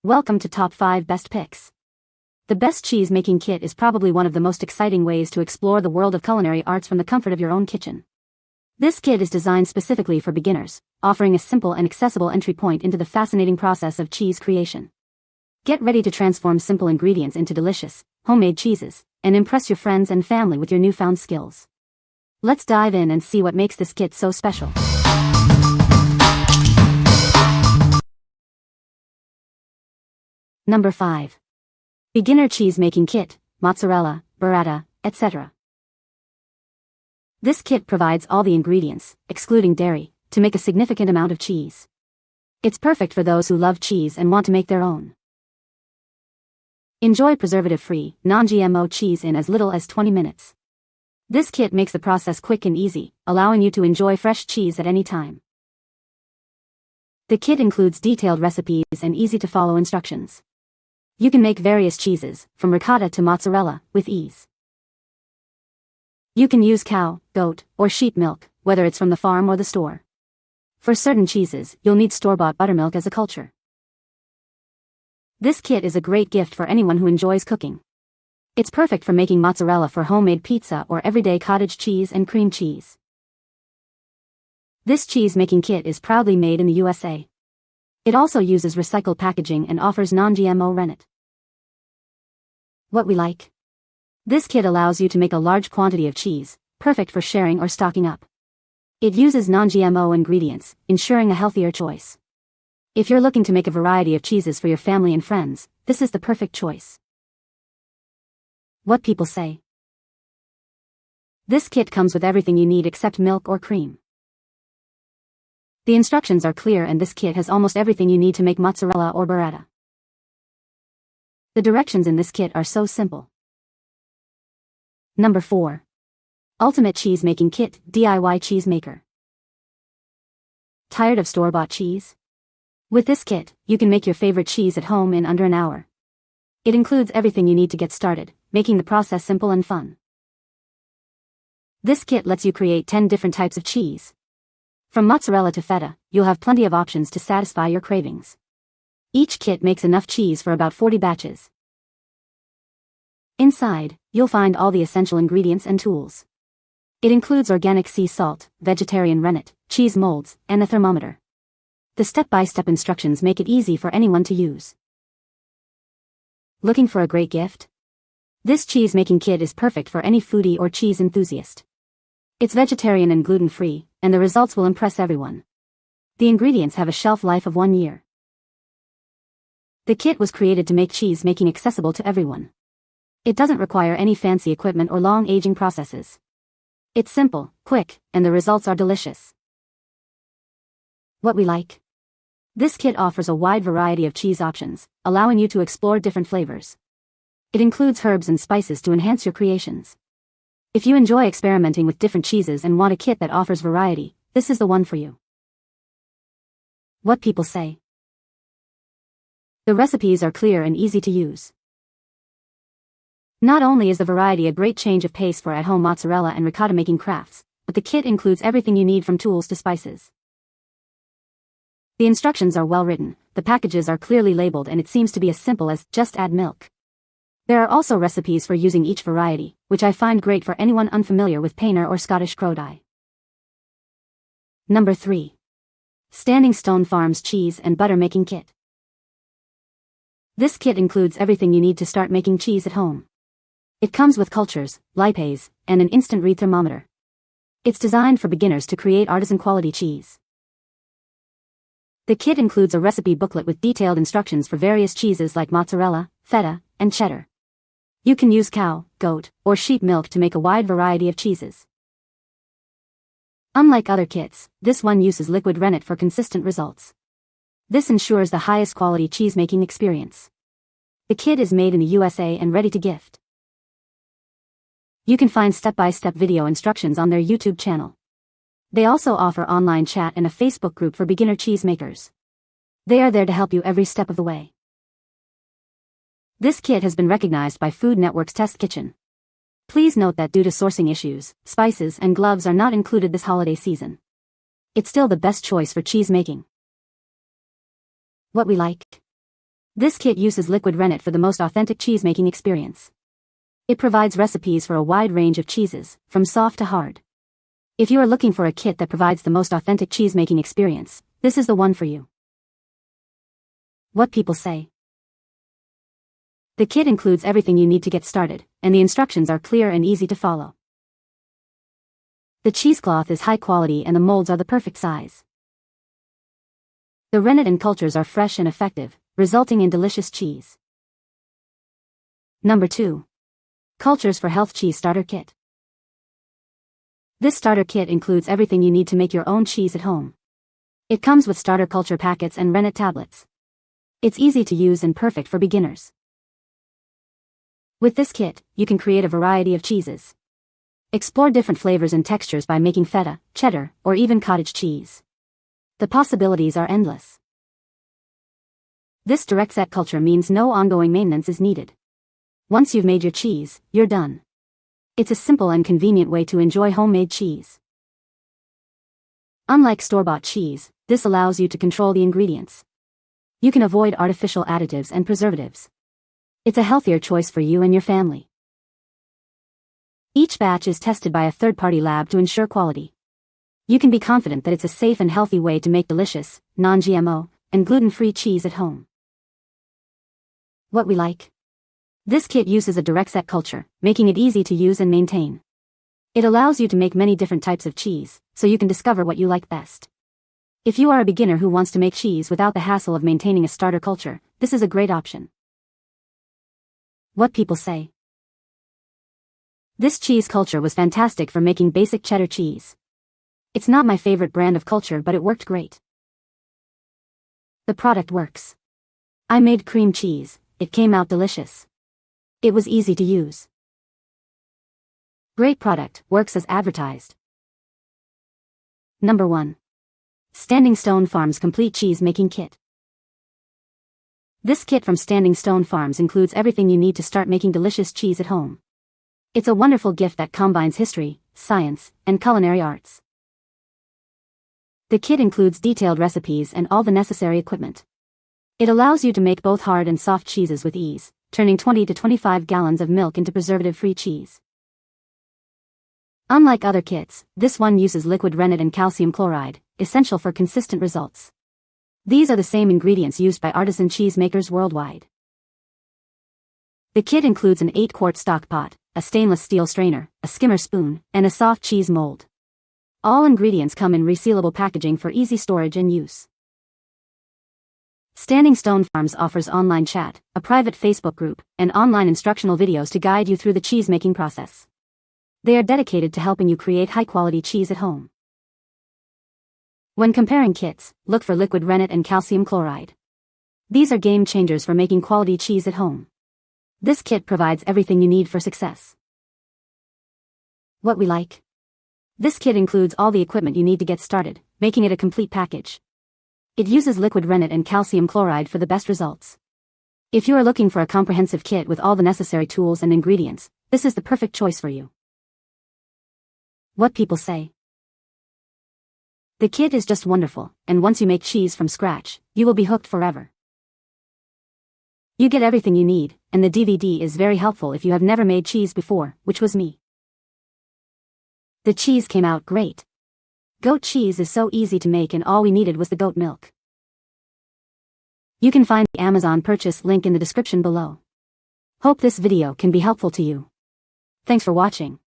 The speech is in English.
Welcome to Top 5 Best Picks. The best cheese making kit is probably one of the most exciting ways to explore the world of culinary arts from the comfort of your own kitchen. This kit is designed specifically for beginners, offering a simple and accessible entry point into the fascinating process of cheese creation. Get ready to transform simple ingredients into delicious, homemade cheeses, and impress your friends and family with your newfound skills. Let's dive in and see what makes this kit so special. Number 5. Beginner Cheese Making Kit, Mozzarella, Burrata, etc. This kit provides all the ingredients, excluding dairy, to make a significant amount of cheese. It's perfect for those who love cheese and want to make their own. Enjoy preservative-free, non-GMO cheese in as little as 20 minutes. This kit makes the process quick and easy, allowing you to enjoy fresh cheese at any time. The kit includes detailed recipes and easy-to-follow instructions. You can make various cheeses, from ricotta to mozzarella, with ease. You can use cow, goat, or sheep milk, whether it's from the farm or the store. For certain cheeses, you'll need store-bought buttermilk as a culture. This kit is a great gift for anyone who enjoys cooking. It's perfect for making mozzarella for homemade pizza or everyday cottage cheese and cream cheese. This cheese-making kit is proudly made in the USA. It also uses recycled packaging and offers non-GMO rennet. What we like. This kit allows you to make a large quantity of cheese, perfect for sharing or stocking up. It uses non-GMO ingredients, ensuring a healthier choice. If you're looking to make a variety of cheeses for your family and friends, this is the perfect choice. What people say. This kit comes with everything you need except milk or cream. The instructions are clear and this kit has almost everything you need to make mozzarella or burrata. The directions in this kit are so simple. Number 4. Ultimate Cheese Making Kit, DIY Cheese Maker. Tired of store-bought cheese? With this kit, you can make your favorite cheese at home in under an hour. It includes everything you need to get started, making the process simple and fun. This kit lets you create 10 different types of cheese. From mozzarella to feta, you'll have plenty of options to satisfy your cravings. Each kit makes enough cheese for about 40 batches. Inside, you'll find all the essential ingredients and tools. It includes organic sea salt, vegetarian rennet, cheese molds, and a thermometer. The step-by-step instructions make it easy for anyone to use. Looking for a great gift? This cheese-making kit is perfect for any foodie or cheese enthusiast. It's vegetarian and gluten-free, and the results will impress everyone. The ingredients have a shelf life of 1 year. The kit was created to make cheese making accessible to everyone. It doesn't require any fancy equipment or long aging processes. It's simple, quick, and the results are delicious. What we like. This kit offers a wide variety of cheese options, allowing you to explore different flavors. It includes herbs and spices to enhance your creations. If you enjoy experimenting with different cheeses and want a kit that offers variety, this is the one for you. What people say. The recipes are clear and easy to use. Not only is the variety a great change of pace for at-home mozzarella and ricotta making crafts, but the kit includes everything you need from tools to spices. The instructions are well written, the packages are clearly labeled, and it seems to be as simple as just add milk. There are also recipes for using each variety, which I find great for anyone unfamiliar with Painter or Scottish Crowdie. Number 3. Standing Stone Farms Cheese and Butter Making Kit. This kit includes everything you need to start making cheese at home. It comes with cultures, lipase, and an instant read thermometer. It's designed for beginners to create artisan quality cheese. The kit includes a recipe booklet with detailed instructions for various cheeses like mozzarella, feta, and cheddar. You can use cow, goat, or sheep milk to make a wide variety of cheeses. Unlike other kits, this one uses liquid rennet for consistent results. This ensures the highest quality cheese-making experience. The kit is made in the USA and ready to gift. You can find step-by-step video instructions on their YouTube channel. They also offer online chat and a Facebook group for beginner cheese makers. They are there to help you every step of the way. This kit has been recognized by Food Network's Test Kitchen. Please note that due to sourcing issues, spices and gloves are not included this holiday season. It's still the best choice for cheese making. What we like. This kit uses liquid rennet for the most authentic cheese-making experience. It provides recipes for a wide range of cheeses, from soft to hard. If you are looking for a kit that provides the most authentic cheese-making experience, this is the one for you. What people say. The kit includes everything you need to get started, and the instructions are clear and easy to follow. The cheesecloth is high quality and the molds are the perfect size. The rennet and cultures are fresh and effective, resulting in delicious cheese. Number 2. Cultures for Health Cheese Starter Kit. This starter kit includes everything you need to make your own cheese at home. It comes with starter culture packets and rennet tablets. It's easy to use and perfect for beginners. With this kit, you can create a variety of cheeses. Explore different flavors and textures by making feta, cheddar, or even cottage cheese. The possibilities are endless. This direct set culture means no ongoing maintenance is needed. Once you've made your cheese, you're done. It's a simple and convenient way to enjoy homemade cheese. Unlike store-bought cheese, this allows you to control the ingredients. You can avoid artificial additives and preservatives. It's a healthier choice for you and your family. Each batch is tested by a third-party lab to ensure quality. You can be confident that it's a safe and healthy way to make delicious, non-GMO, and gluten-free cheese at home. What we like. This kit uses a direct set culture, making it easy to use and maintain. It allows you to make many different types of cheese, so you can discover what you like best. If you are a beginner who wants to make cheese without the hassle of maintaining a starter culture, this is a great option. What people say. This cheese culture was fantastic for making basic cheddar cheese. It's not my favorite brand of culture, but it worked great. The product works. I made cream cheese, it came out delicious. It was easy to use. Great product, works as advertised. Number 1. Standing Stone Farms Complete Cheese Making Kit. This kit from Standing Stone Farms includes everything you need to start making delicious cheese at home. It's a wonderful gift that combines history, science, and culinary arts. The kit includes detailed recipes and all the necessary equipment. It allows you to make both hard and soft cheeses with ease, turning 20 to 25 gallons of milk into preservative-free cheese. Unlike other kits, this one uses liquid rennet and calcium chloride, essential for consistent results. These are the same ingredients used by artisan cheese makers worldwide. The kit includes an 8-quart stock pot, a stainless steel strainer, a skimmer spoon, and a soft cheese mold. All ingredients come in resealable packaging for easy storage and use. Standing Stone Farms offers online chat, a private Facebook group, and online instructional videos to guide you through the cheese-making process. They are dedicated to helping you create high-quality cheese at home. When comparing kits, look for liquid rennet and calcium chloride. These are game changers for making quality cheese at home. This kit provides everything you need for success. What we like. This kit includes all the equipment you need to get started, making it a complete package. It uses liquid rennet and calcium chloride for the best results. If you are looking for a comprehensive kit with all the necessary tools and ingredients, this is the perfect choice for you. What people say. The kit is just wonderful, and once you make cheese from scratch, you will be hooked forever. You get everything you need, and the DVD is very helpful if you have never made cheese before, which was me. The cheese came out great. Goat cheese is so easy to make and all we needed was the goat milk. You can find the Amazon purchase link in the description below. Hope this video can be helpful to you. Thanks for watching.